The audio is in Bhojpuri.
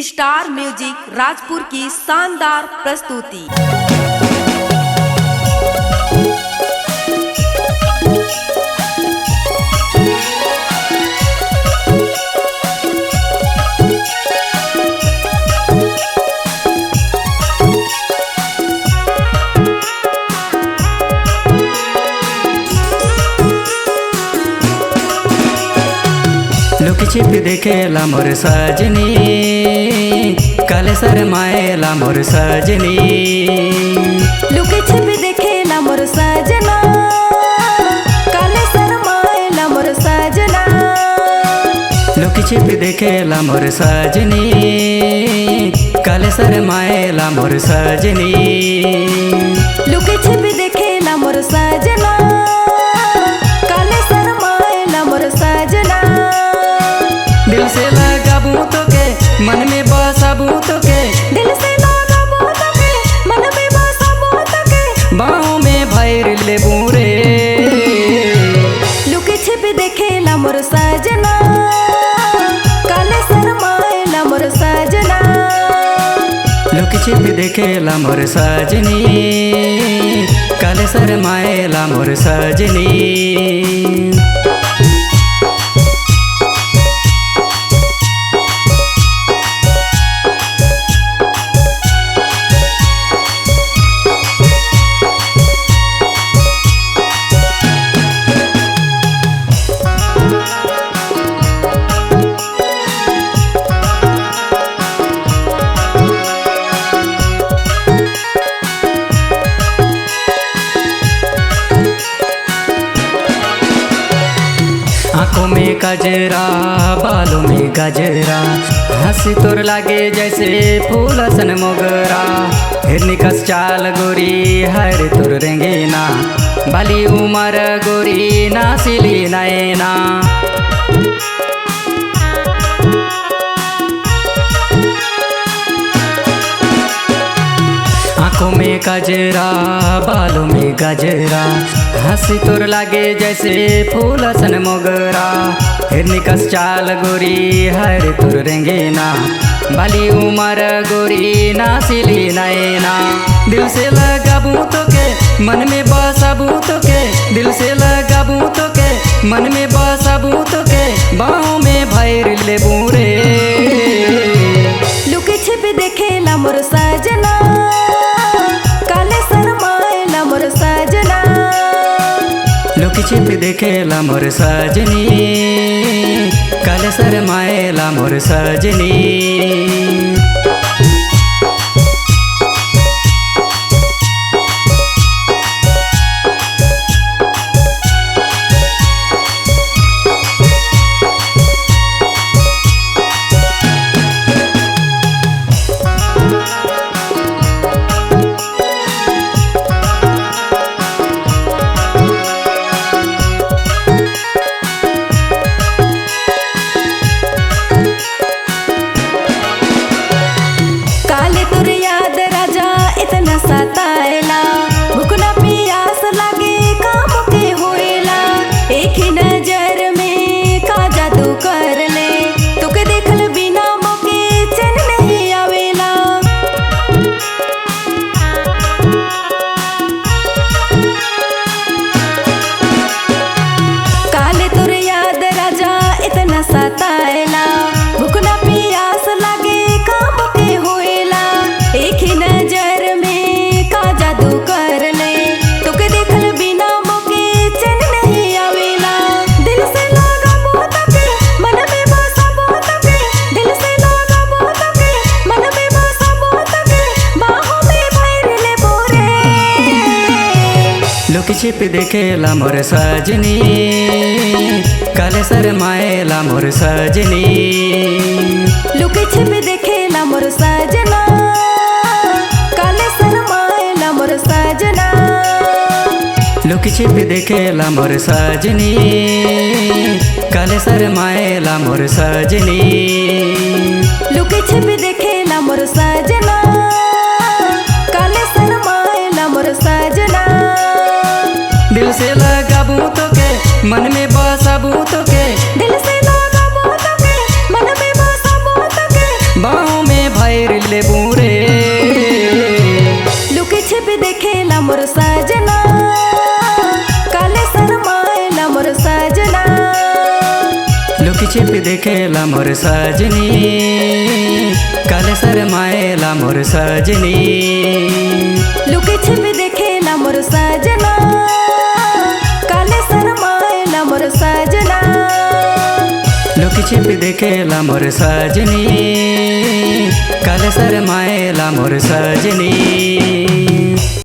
स्टार म्यूजिक राजपुर की शानदार प्रस्तुति। लुक छिप देखेला मोर सजनी, काले शरमाएला मोर सजनी। लुक छिप देखेला मोर सजना, काले शरमाएला मोर सजना। लुक छिप देखेला मोर सजनी, काले शरमाएला मोर सजनी। लुक छिप देखेला मोर सजना, काले शरमाएला मोर सजना। दिल से लगाबू तो के मन में बसाबू तो के, दिल से लगाबू तो के मन में बसाबू तो के, बाहों में भैर लेबू रे। लुक छिप देखेला मोर सजना, काले शरमाएला मोर सजना। लुक छिप देखेला मोर सजनी, काले शरमाएला मोर सजनी। आँखों में गजरा, बालों में गजरा, हंसी तोर लागे जैसे फूल सन मोगरा। हिरनी कस चाल गोरी हर तोर रेंगेना, बाली उमर गोरी नासिली नैना। आँखों में गजरा, बालों में गजरा, हंसी तोर लागे जैसे फूल सन मोगरा। हिरनी कस चाल गोरी हर तोर रेंगेना, बाली उमर गोरी नासिली नैना। दिल से लगाबू तो के मन में बसाबू तो के, दिल से लगाबू तो के मन में बसाबू तो के, बाहों में भैर लेबू रे। लुक छिप देखेला मोर सजना, काले शरमाएला मोर सजना। लुक छिप देखेला मोर सजनी, काले शरमाएला मोर सजनी। काले तोर याद राजा इतना सताएला, भूख ना प्यास लागे काम के होएला। एक ही नजर में का जादू कर ले, तुके देखल बिना मोके चैन नहीं आवेला। काले तोर याद राजा इतना सताएला, भूख ना प्यास लागे काम के होएला। एक ही नजर में का जादू कर ले, तुके देखल बिना मोके चैन नहीं आवेला। दिल से लगाबू तो के मन में बसाबू तो के, दिल से लगाबू तो के मन में बसाबू तो के, बाहों में भैर लेबू रे। लुक छिप देखेला मोर सजनी, काले शरमाएला मोर सजनी। लुक छिप देखेला मोर सजना, काले शरमाएला मोर सजना। लुक छिप देखेला मोर सजनी, काले शरमाएला मोर सजनी। लुक छिप देखेला मोर सजना, काले शरमाएला मोर सजना। दिल से लगाबू तो के मन में बसाबू तो के, दिल से लगाबू तो के मन में बसाबू तो के, बाहों में बूरे। लुकी छिपी देखेला मोर सजना, काले शरमाएला मोर सजना। लुकी छिपी देखेला मोर सजनी, काले शरमाएला मोर सजनी। लुकी छिपी देखेला मोर सजना, काले शरमाएला मोर सजना। लुकी छिपी देखेला मोर सजनी, काले शरमाएला मोर सजनी।